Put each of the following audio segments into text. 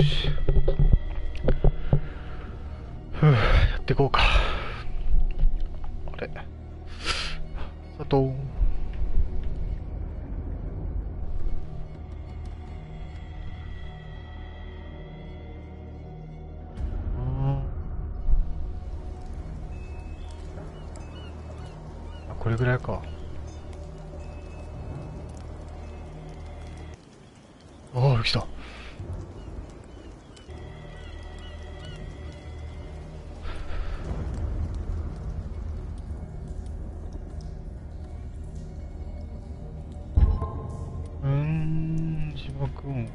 し。やっていこうか。あれ。佐藤。これぐらいか。ああ、来た。島くん。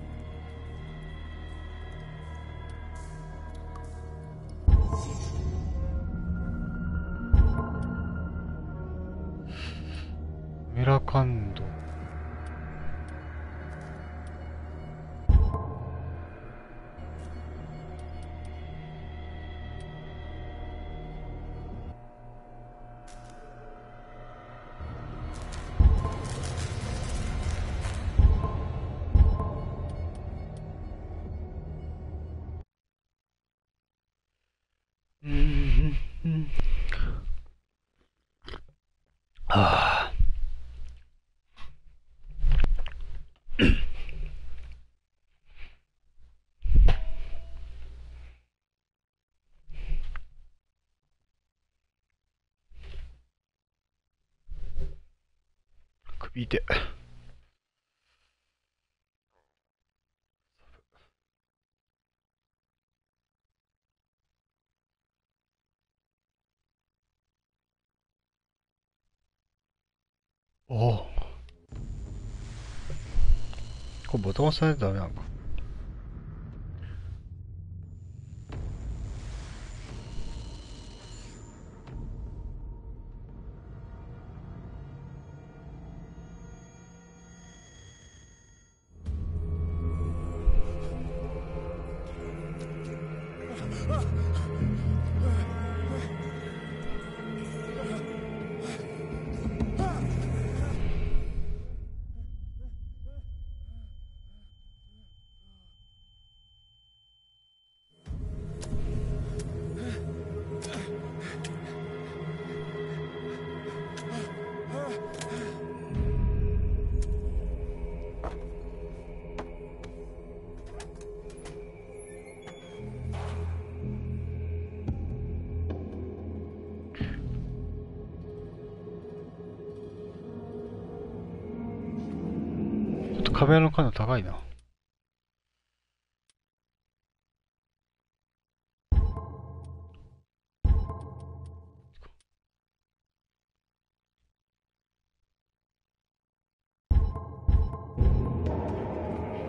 メラカンド。はあ。首痛い。おお。これボタン押さないとダメなのか。ちょっと壁の感度高いな。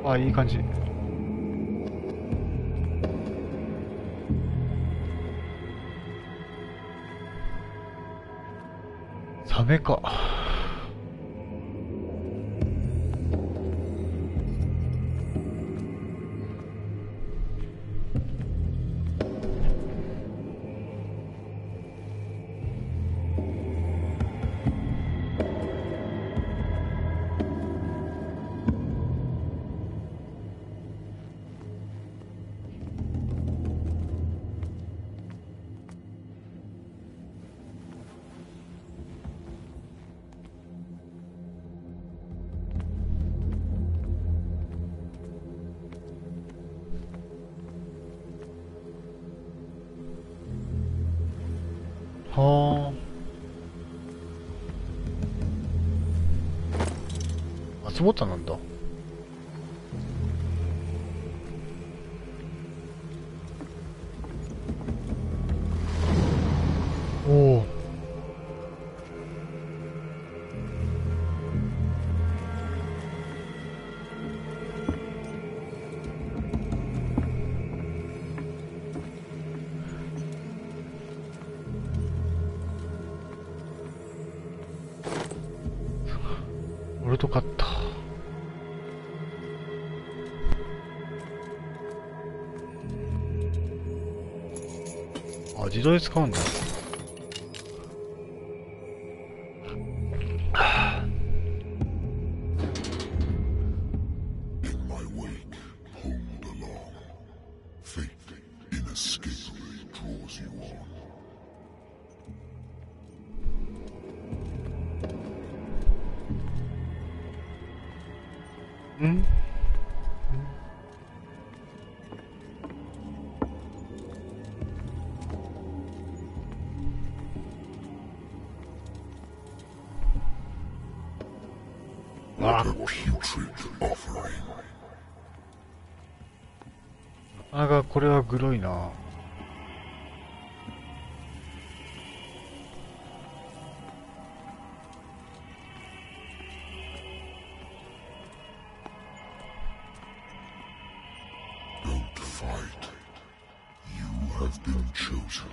あ、いい感じ。サメか。はあ。松ボタンなんだ。おお。俺と勝った。あ、自動で使うんだ。inescapably draws you on. ん？What a putrid offering. なかなかこれはグロいな。Don't fight. You have been chosen.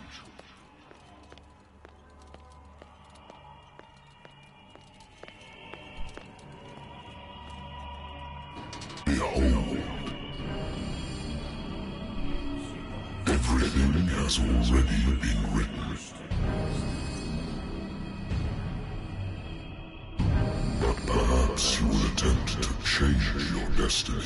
Behold. Everything has already been written. But perhaps you will attempt to change your destiny.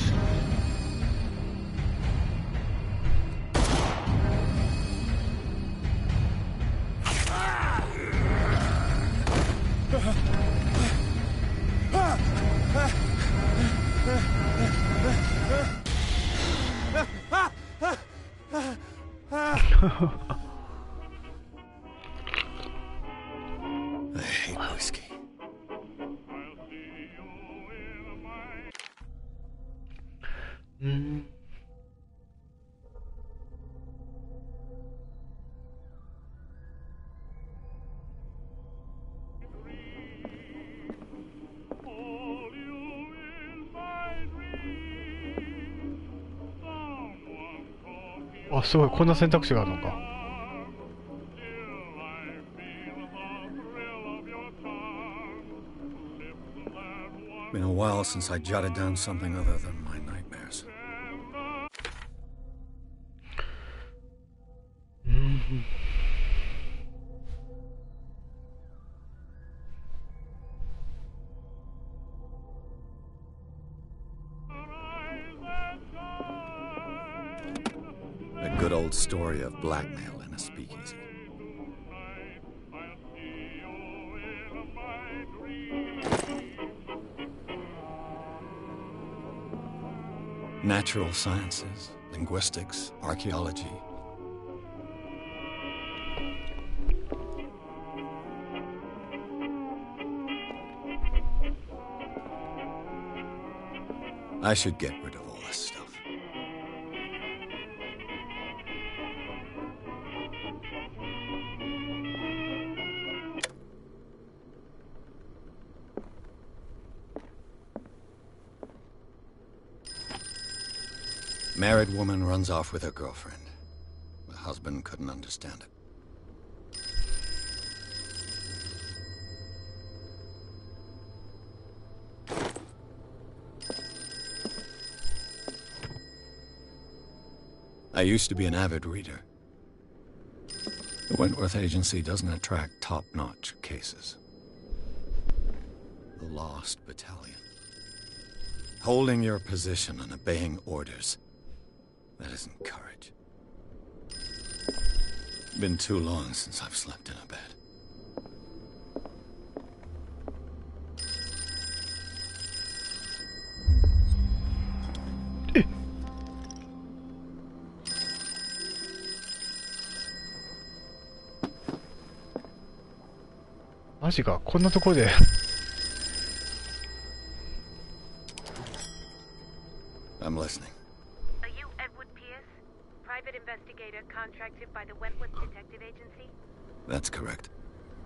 I hate whiskey. あ、すごい、こんな選択肢があるのか。Been a while since I jotted down something other than my nightmares. A good old story of blackmail in a speakeasy. Natural sciences, linguistics, archaeology. I should get rid of all this stuff. Married woman runs off with her girlfriend. The husband couldn't understand it. I used to be an avid reader. The Wentworth Agency doesn't attract top-notch cases. The Lost Battalion. Holding your position and obeying orders. That isn't courage. Been too long since I've slept in a bed. I'm listening. Are you Edward Pierce, private investigator contracted by the Wentworth Detective Agency? That's correct.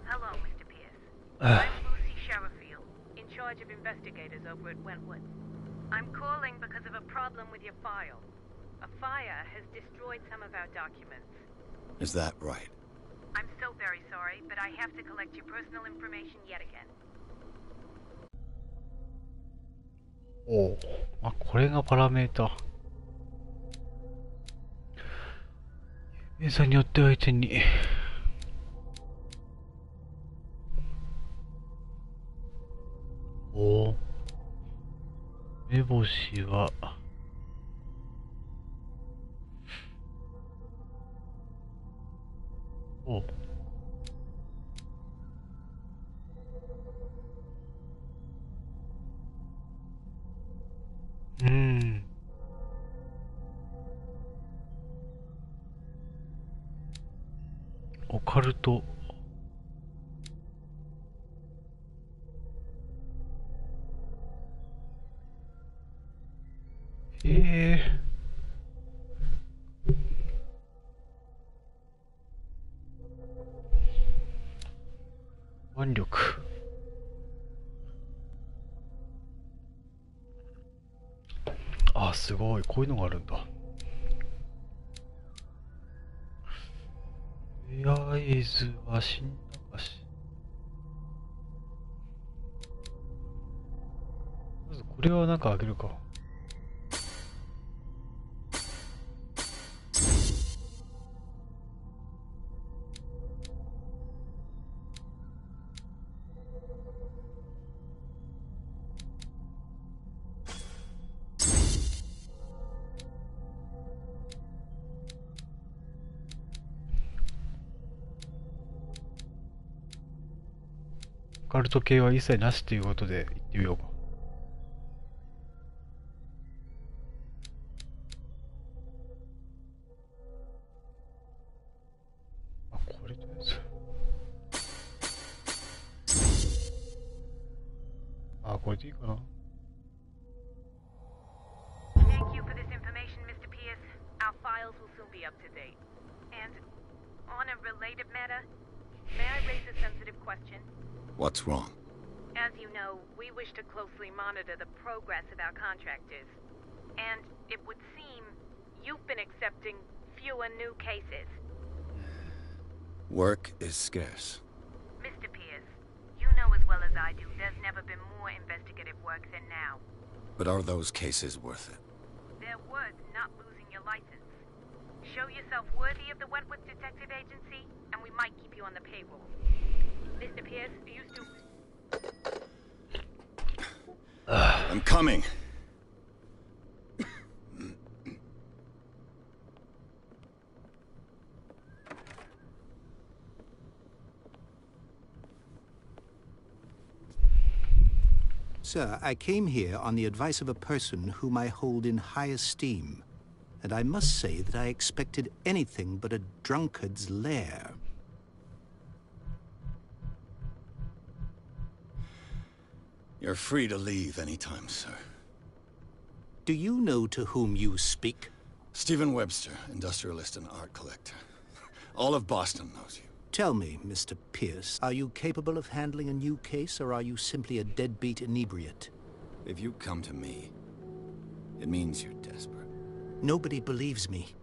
Hello, Mr. Pierce. I'm Lucy Sherifield, in charge of investigators over at Wentworth. I'm calling because of a problem with your file. A fire has destroyed some of our documents. Is that right? I'm so very sorry, but I have to collect your personal information yet again. おお、あ、これがパラメータ。ユーザーによって相手に。おお。目星は。おう。オカルト。腕力。あ、すごい。こういうのがあるんだ。とりあえずは死んだかし。まずこれはなんかあげるか。オカルト系は一切なしということで言ってみようか。あ、これとりあえず。あ、これでいいかな。Thank you for this information, Mr. Pierce. Our files will soon be up to date. And on a related matter, may I raise a sensitive question? What's wrong? As you know, we wish to closely monitor the progress of our contractors. And it would seem you've been accepting fewer new cases. Work is scarce. Mr. Pierce, you know as well as I do there's never been more investigative work than now. But are those cases worth it? They're worth not losing your license. Show yourself worthy of the Wentworth Detective Agency, and we might keep you on the payroll. Mr. Pierce, are you still... I'm coming. Sir, I came here on the advice of a person whom I hold in high esteem, and I must say that I expected anything but a drunkard's lair. You're free to leave anytime, sir. Do you know to whom you speak? Stephen Webster, industrialist and art collector. All of Boston knows you. Tell me, Mr. Pierce, are you capable of handling a new case, or are you simply a deadbeat inebriate? If you come to me, it means you're desperate. Nobody believes me.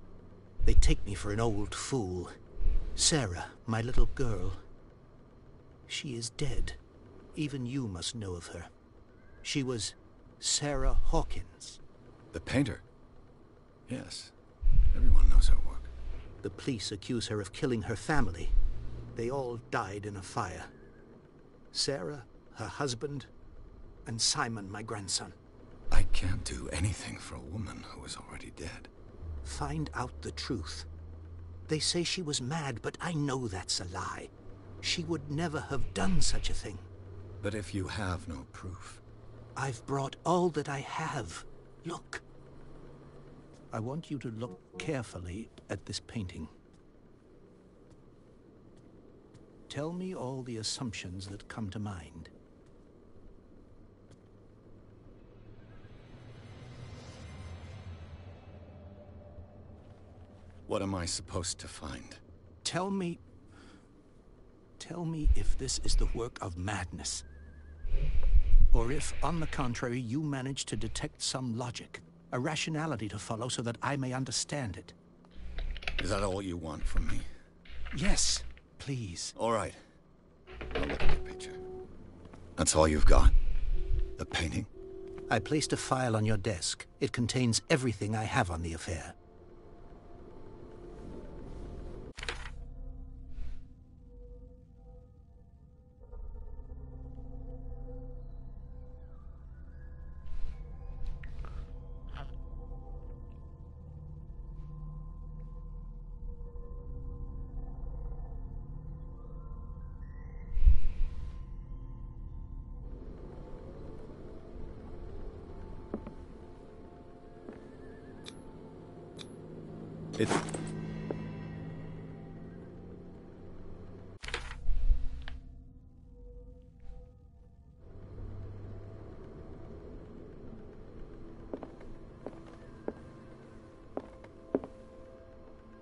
They take me for an old fool. Sarah, my little girl, she is dead. Even you must know of her. She was Sarah Hawkins. The painter? Yes. Everyone knows her work. The police accuse her of killing her family. They all died in a fire. Sarah, her husband, and Simon, my grandson. I can't do anything for a woman who is already dead. Find out the truth. They say she was mad, but I know that's a lie. She would never have done such a thing. But if you have no proof... I've brought all that I have. Look. I want you to look carefully at this painting. Tell me all the assumptions that come to mind. What am I supposed to find? Tell me if this is the work of madness. Or if, on the contrary, you manage to detect some logic, a rationality to follow so that I may understand it. Is that all you want from me? Yes, please. All right. I'll look at the picture. That's all you've got? The painting? I placed a file on your desk. It contains everything I have on the affair. It's...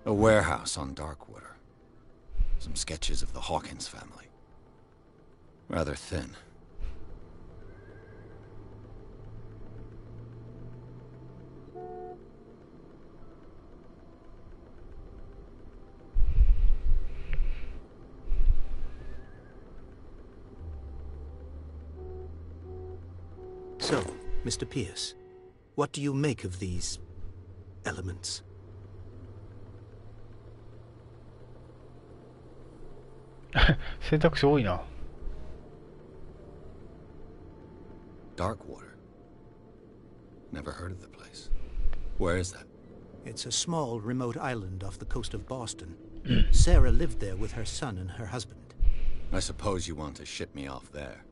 A warehouse on Darkwater. Some sketches of the Hawkins family. Rather thin. So, Mr. Pierce, what do you make of these elements? 選択肢多いな。 Darkwater. Never heard of the place. Where is that? It's a small, remote island off the coast of Boston. Sarah lived there with her son and her husband. I suppose you want to ship me off there.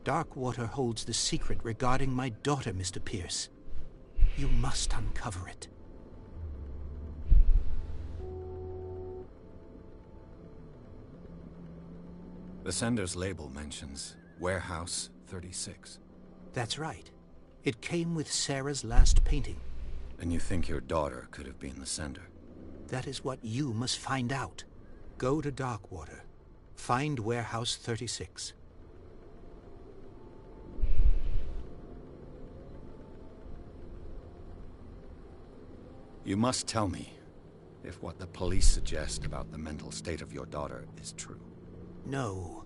Darkwater holds the secret regarding my daughter, Mr. Pierce. You must uncover it. The sender's label mentions Warehouse 36. That's right. It came with Sarah's last painting. And you think your daughter could have been the sender? That is what you must find out. Go to Darkwater. Find Warehouse 36. You must tell me if what the police suggest about the mental state of your daughter is true. No.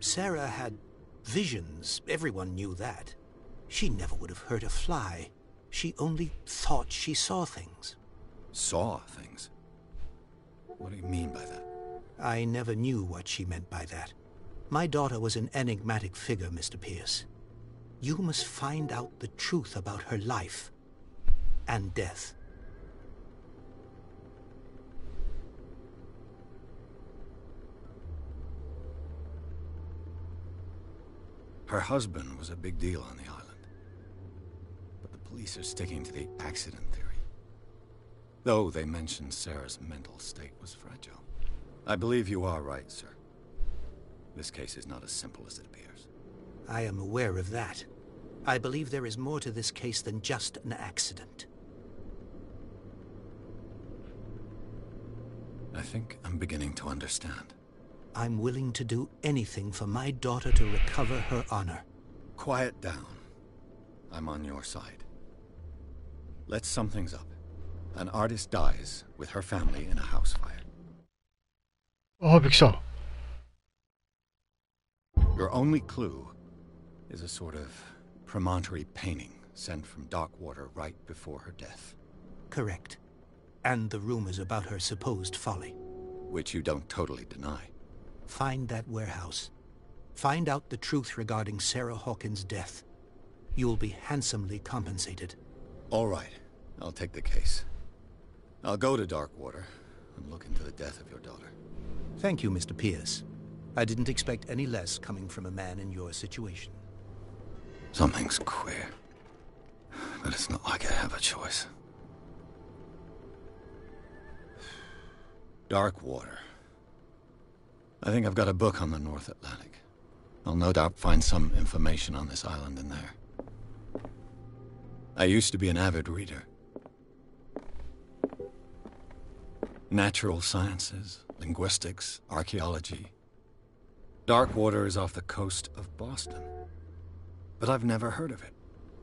Sarah had visions. Everyone knew that. She never would have hurt a fly. She only thought she saw things. Saw things? What do you mean by that? I never knew what she meant by that. My daughter was an enigmatic figure, Mr. Pierce. You must find out the truth about her life and death. Her husband was a big deal on the island. But the police are sticking to the accident theory. Though they mentioned Sarah's mental state was fragile. I believe you are right, sir. This case is not as simple as it appears. I am aware of that. I believe there is more to this case than just an accident. I think I'm beginning to understand. I'm willing to do anything for my daughter to recover her honor. Quiet down. I'm on your side. Let's sum things up. An artist dies with her family in a house fire. ああ、びっくりした。 Your only clue is a sort of promontory painting sent from Darkwater right before her death. Correct. And the rumors about her supposed folly. Which you don't totally deny. Find that warehouse. Find out the truth regarding Sarah Hawkins' death. You'll be handsomely compensated. All right. I'll take the case. I'll go to Darkwater and look into the death of your daughter. Thank you, Mr. Pierce. I didn't expect any less coming from a man in your situation. Something's queer. But it's not like I have a choice. Darkwater. I think I've got a book on the North Atlantic. I'll no doubt find some information on this island in there. I used to be an avid reader. Natural sciences, linguistics, archaeology. Darkwater is off the coast of Boston. But I've never heard of it.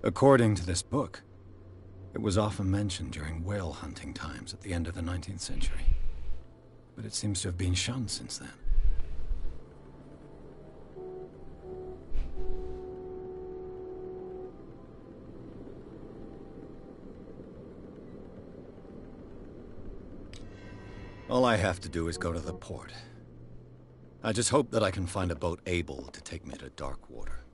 According to this book, it was often mentioned during whale hunting times at the end of the 19th century. But it seems to have been shunned since then. All I have to do is go to the port. I just hope that I can find a boat able to take me to Darkwater.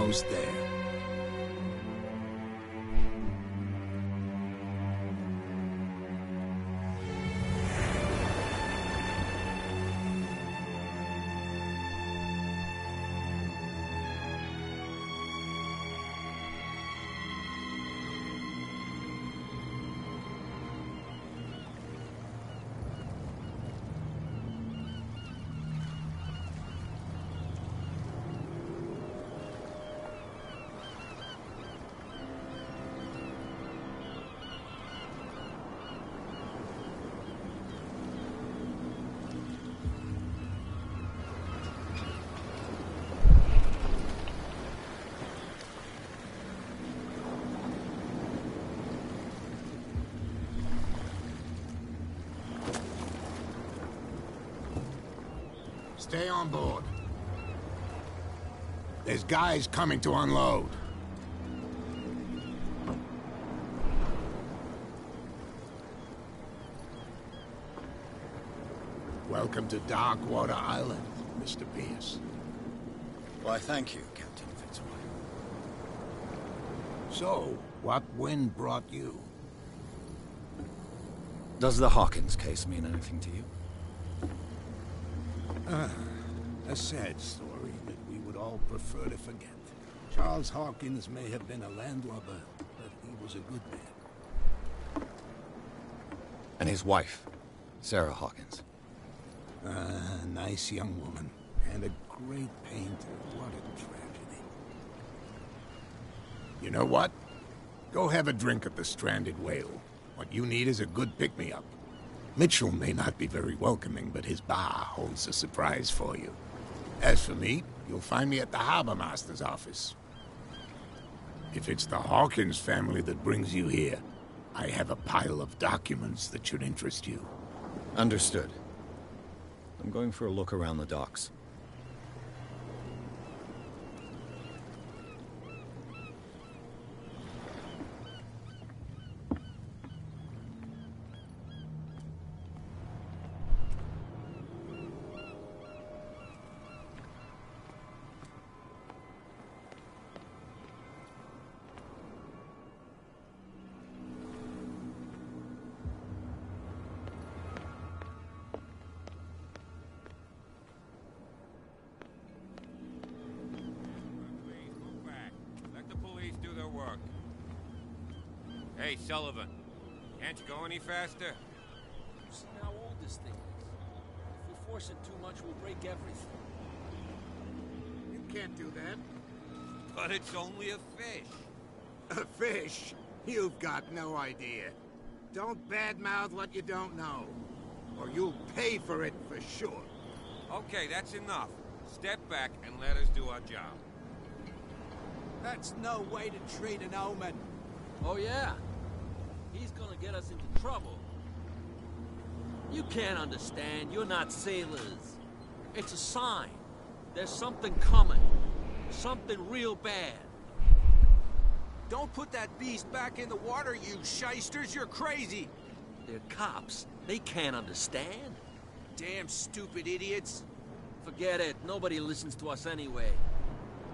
almost there. Stay on board. There's guys coming to unload. Welcome to Darkwater Island, Mr. Pierce. Why, thank you, Captain Fitzroy. So, what wind brought you? Does the Hawkins case mean anything to you? A sad story that we would all prefer to forget. Charles Hawkins may have been a landlubber, but he was a good man. And his wife, Sarah Hawkins. A nice young woman, and a great painter. What a tragedy. You know what? Go have a drink at the Stranded Whale. What you need is a good pick-me-up. Mitchell may not be very welcoming, but his bar holds a surprise for you. As for me, you'll find me at the Harbor Master's office. If it's the Hawkins family that brings you here, I have a pile of documents that should interest you. Understood. I'm going for a look around the docks. Hey, Sullivan. Can't you go any faster? You see how old this thing is. If we force it too much, we'll break everything. You can't do that. But it's only a fish. A fish? You've got no idea. Don't badmouth what you don't know, or you'll pay for it for sure. Okay, that's enough. Step back and let us do our job. That's no way to treat an omen. Oh, yeah? He's gonna get us into trouble. You can't understand. You're not sailors. It's a sign. There's something coming. Something real bad. Don't put that beast back in the water, you shysters. You're crazy. They're cops. They can't understand. Damn stupid idiots. Forget it. Nobody listens to us anyway.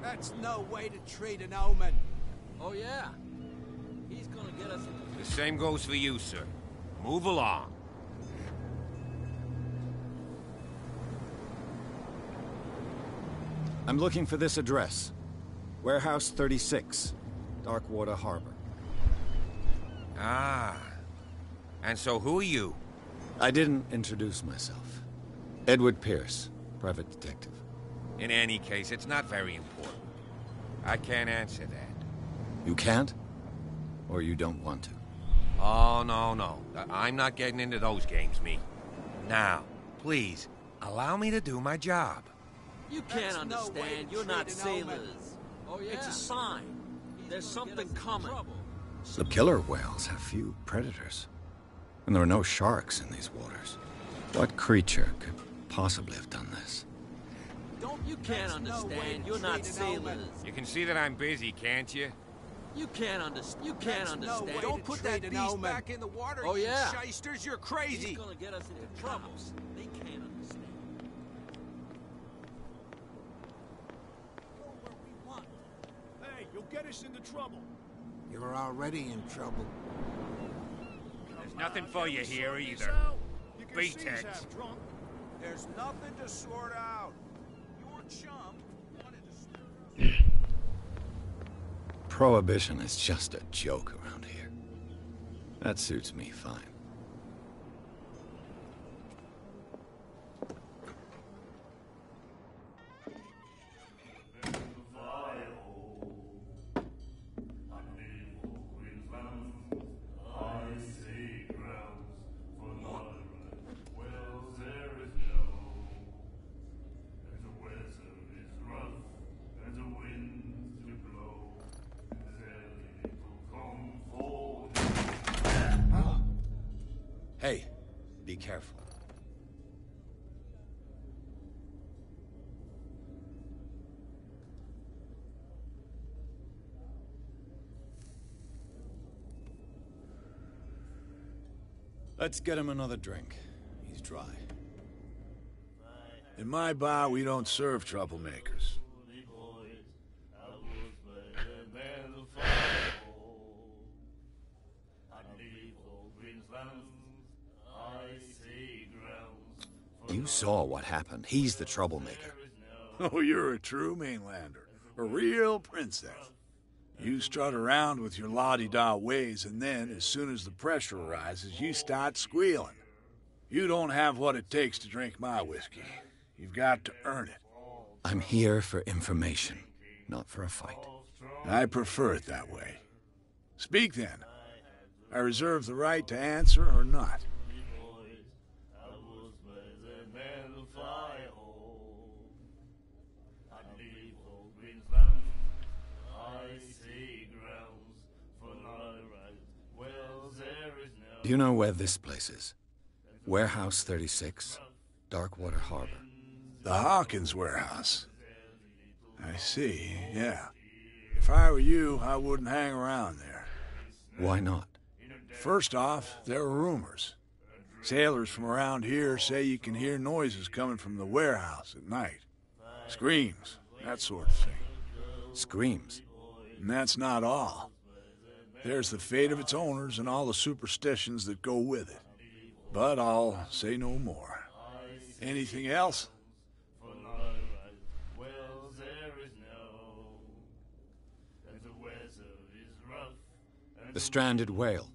That's no way to treat an omen. Oh, yeah? He's gonna get us into... The same goes for you, sir. Move along. I'm looking for this address. Warehouse 36, Darkwater Harbor. Ah. And so who are you? I didn't introduce myself. Edward Pierce, private detective. In any case, it's not very important. I can't answer that. You can't? Or you don't want to? Oh, no. I'm not getting into those games, me. Now, please, allow me to do my job. You can't understand. You're not sailors. Oh, yeah? It's a sign. There's something coming. The killer whales have few predators. And there are no sharks in these waters. What creature could possibly have done this? You can't understand. You're not sailors. You can see that I'm busy, can't you? You can't understand. You can't understand. Don't put that beast back in the water, oh, yeah? you shysters. You're crazy. He's gonna get us into trouble. They can't understand. Go where we want. get us into trouble. You're already in trouble. There's nothing for you here either. You can Beat see he's it. half drunk. There's nothing to sort out. Your chum wanted to stir up. Prohibition is just a joke around here. That suits me fine. Hey, be careful. Let's get him another drink. He's dry. In my bar, we don't serve troublemakers. You saw what happened. He's the troublemaker. Oh, you're a true mainlander. A real princess. You strut around with your la-di-da ways, and then, as soon as the pressure arises, you start squealing. You don't have what it takes to drink my whiskey. You've got to earn it. I'm here for information, not for a fight. I prefer it that way. Speak then. I reserve the right to answer or not. Do you know where this place is? Warehouse 36, Darkwater Harbor. The Hawkins warehouse. I see, yeah. If I were you, I wouldn't hang around there. Why not? First off, there are rumors. Sailors from around here say you can hear noises coming from the warehouse at night. Screams, that sort of thing. Screams? And that's not all. There's the fate of its owners and all the superstitions that go with it. But I'll say no more. Anything else? The stranded whale.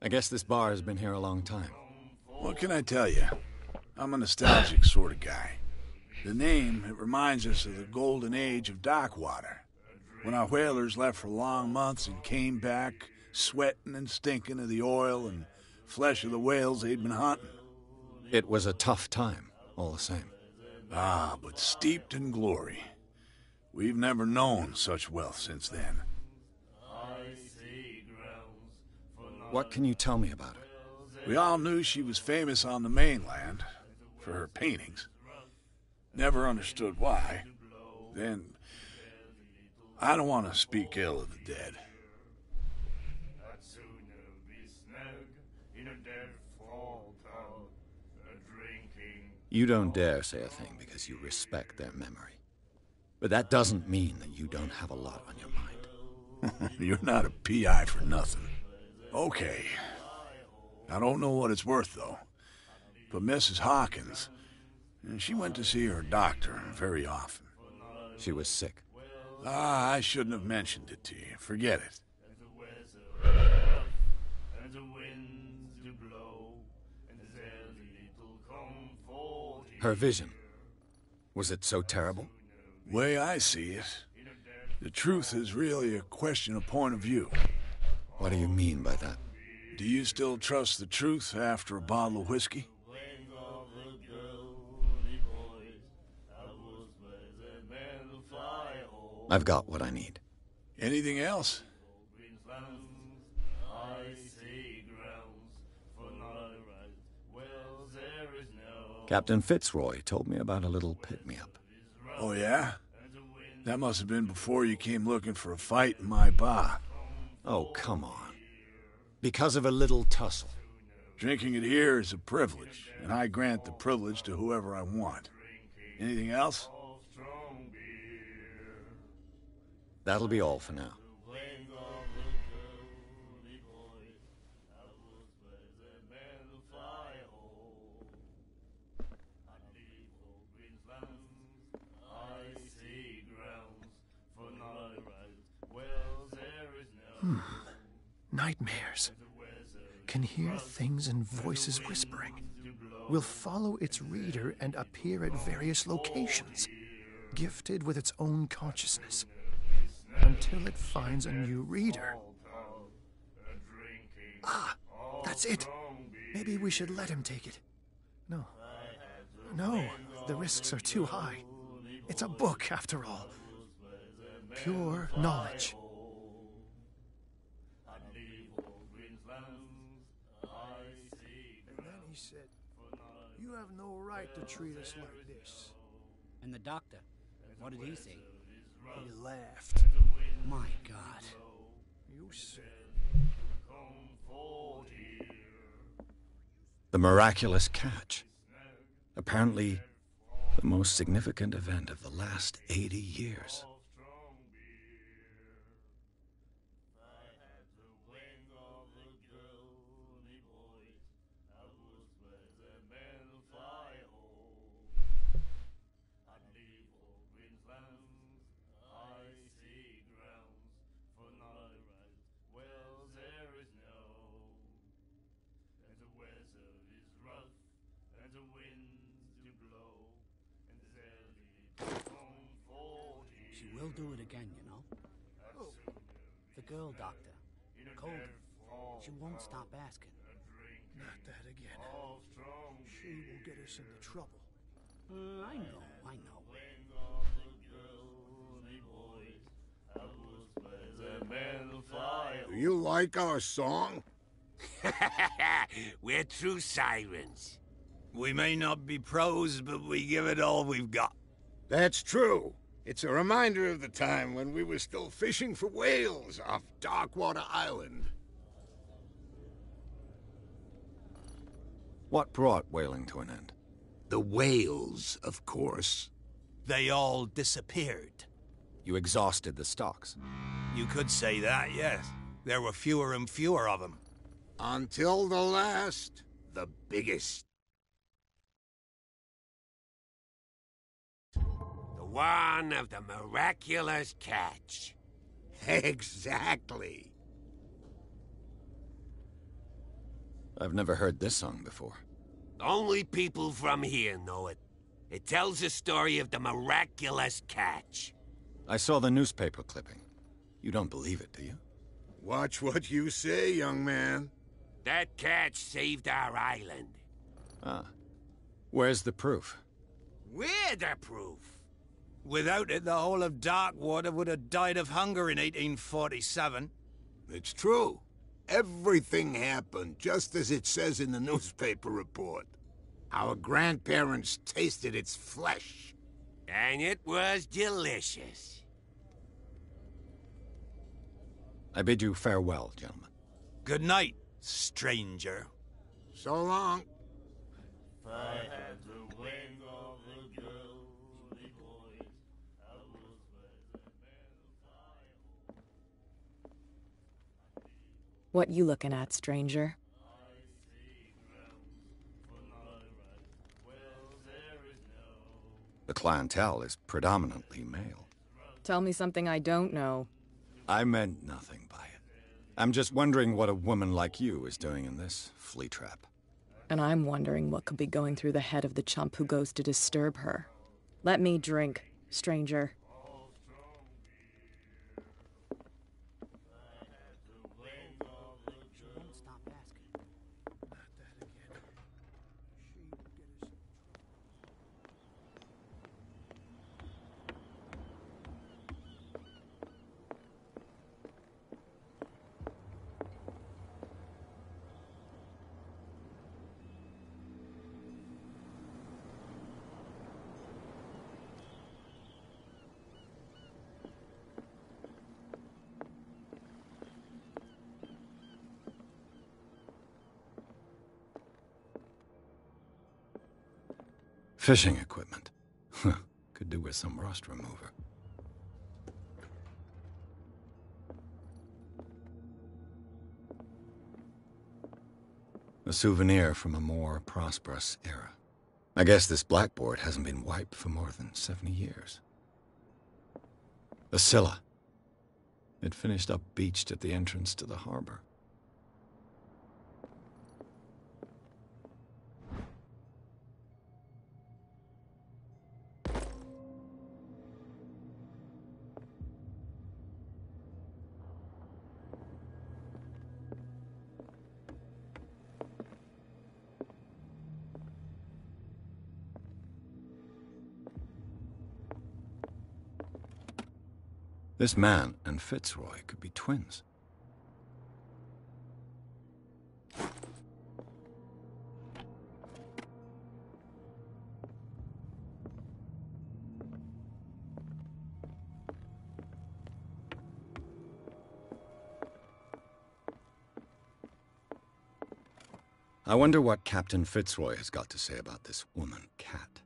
I guess this bar has been here a long time. What can I tell you? I'm a nostalgic sort of guy. The name, it reminds us of the golden age of Darkwater, when our whalers left for long months and came back sweating and stinking of the oil and flesh of the whales they'd been hunting. It was a tough time, all the same. Ah, but steeped in glory. We've never known such wealth since then. What can you tell me about her? We all knew she was famous on the mainland for her paintings. Never understood why. Then, I don't want to speak ill of the dead. You don't dare say a thing because you respect their memory. But that doesn't mean that you don't have a lot on your mind. You're not a PI for nothing. Okay. I don't know what it's worth, though. But Mrs. Hawkins, she went to see her doctor very often. She was sick. Ah, I shouldn't have mentioned it to you. Forget it. Her vision. Was it so terrible? Way I see it, the truth is really a question of point of view. What do you mean by that? Do you still trust the truth after a bottle of whiskey? I've got what I need. Anything else? Captain Fitzroy told me about a little pick-me-up. Oh, yeah? That must have been before you came looking for a fight in my bar. Oh, come on. Because of a little tussle. Drinking it here is a privilege, and I grant the privilege to whoever I want. Anything else? That'll be all for now. Nightmares. Can hear things and voices whispering. Will follow its reader and appear at various locations, gifted with its own consciousness, until it finds a new reader. Ah, that's it. Maybe we should let him take it. No, the risks are too high. It's a book, after all. Pure knowledge. And then he said, "You have no right to treat us like this." And the doctor, what did he say? He laughed. My God. You said, The miraculous catch. Apparently, the most significant event of the last 80 years. She will do it again, you know. The girl doctor, Colden. She won't stop asking. not that again. She will get us into trouble. I know. Do you like our song? We're true sirens. We may not be pros, but we give it all we've got. That's true. It's a reminder of the time when we were still fishing for whales off Darkwater Island. What brought whaling to an end? The whales, of course. They all disappeared. You exhausted the stocks. You could say that, yes. There were fewer and fewer of them. Until the last, the biggest. The one of the miraculous catch. Exactly. I've never heard this song before. Only people from here know it. It tells the story of the miraculous catch. I saw the newspaper clipping. You don't believe it, do you? Watch what you say, young man. That catch saved our island. Ah. Where's the proof? We're the proof. Without it, the whole of Darkwater would have died of hunger in 1847. It's true. Everything happened just as it says in the newspaper report. Our grandparents tasted its flesh. And it was delicious. I bid you farewell, gentlemen. Good night, stranger. So long. What you looking at, stranger? The clientele is predominantly male. Tell me something I don't know. I meant nothing by it. I'm just wondering what a woman like you is doing in this flea trap. And I'm wondering what could be going through the head of the chump who goes to disturb her. Let me drink, stranger. Fishing equipment. Could do with some rust remover. A souvenir from a more prosperous era. I guess this blackboard hasn't been wiped for more than 70 years. The Scylla. It finished up beached at the entrance to the harbor. This man and Fitzroy could be twins. I wonder what Captain Fitzroy has got to say about this woman, Cat.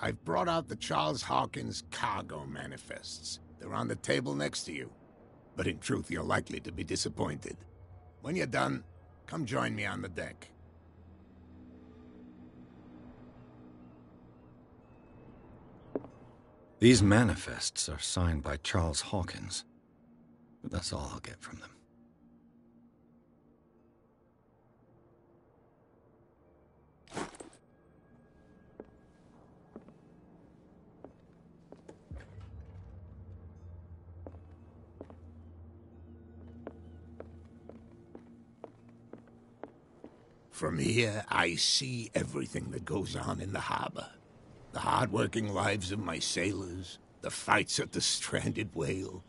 I've brought out the Charles Hawkins cargo manifests. They're on the table next to you. But in truth, you're likely to be disappointed. When you're done, come join me on the deck. These manifests are signed by Charles Hawkins, but that's all I'll get from them. From here, I see everything that goes on in the harbor. The hard-working lives of my sailors, the fights at the stranded whale.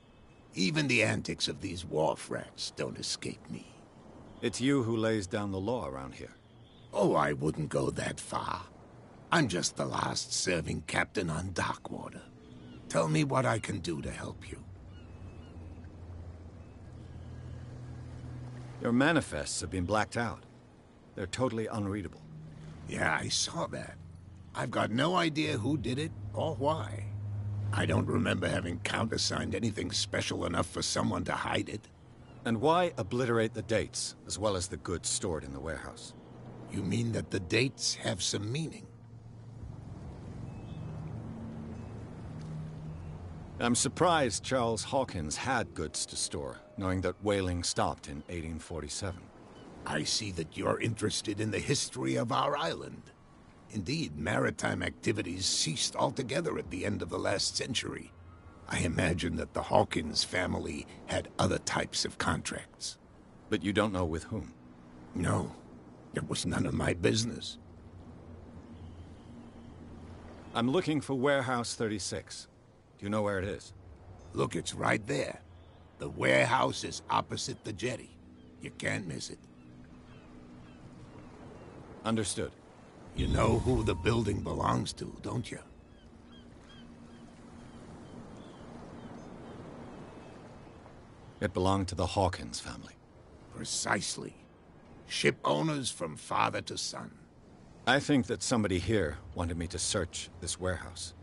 Even the antics of these wharf rats don't escape me. It's you who lays down the law around here. Oh, I wouldn't go that far. I'm just the last serving captain on Darkwater. Tell me what I can do to help you. Your manifests have been blacked out. They're totally unreadable. Yeah, I saw that. I've got no idea who did it or why. I don't remember having countersigned anything special enough for someone to hide it. And why obliterate the dates, as well as the goods stored in the warehouse? You mean that the dates have some meaning? I'm surprised Charles Hawkins had goods to store, knowing that whaling stopped in 1847. I see that you're interested in the history of our island. Indeed, maritime activities ceased altogether at the end of the last century. I imagine that the Hawkins family had other types of contracts. But you don't know with whom? No, it was none of my business. I'm looking for Warehouse 36. Do you know where it is? Look, it's right there. The warehouse is opposite the jetty. You can't miss it. Understood. You know who the building belongs to, don't you? It belonged to the Hawkins family. Precisely. Ship owners from father to son. I think that somebody here wanted me to search this warehouse.